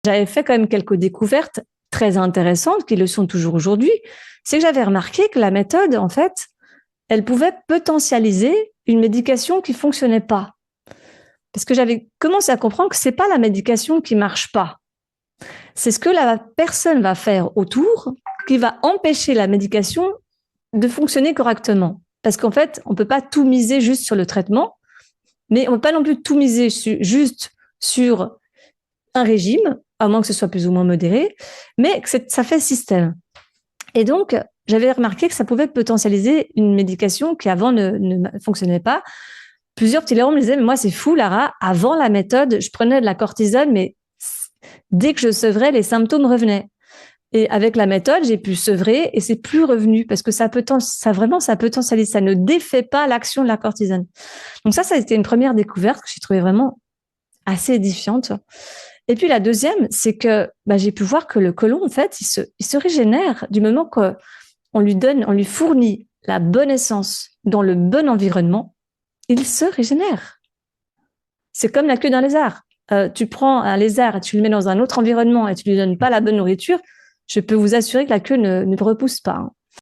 j'avais fait quand même quelques découvertes très intéressantes qui le sont toujours aujourd'hui. C'est que j'avais remarqué que la méthode, en fait, elle pouvait potentialiser une médication qui fonctionnait pas. Parce que j'avais commencé à comprendre que c'est pas la médication qui marche pas. C'est ce que la personne va faire autour qui va empêcher la médication de fonctionner correctement. Parce qu'en fait, on peut pas tout miser juste sur le traitement, mais on peut pas non plus tout miser juste sur un régime, à moins que ce soit plus ou moins modéré, mais que ça fait système. Et donc, j'avais remarqué que ça pouvait potentialiser une médication qui avant ne fonctionnait pas. Plusieurs petits larrons me disaient, mais moi c'est fou Lara, avant la méthode, je prenais de la cortisone, mais dès que je sevrais, les symptômes revenaient. Et avec la méthode, j'ai pu sevrer et c'est plus revenu parce que ça potentialise, ça ne défait pas l'action de la cortisone. Donc ça a été une première découverte que j'ai trouvée vraiment assez édifiante. Et puis la deuxième, c'est que j'ai pu voir que le côlon, en fait, il se régénère du moment qu'on lui fournit la bonne essence dans le bon environnement, il se régénère. C'est comme la queue d'un lézard. Tu prends un lézard et tu le mets dans un autre environnement et tu lui donnes pas la bonne nourriture, je peux vous assurer que la queue ne repousse pas.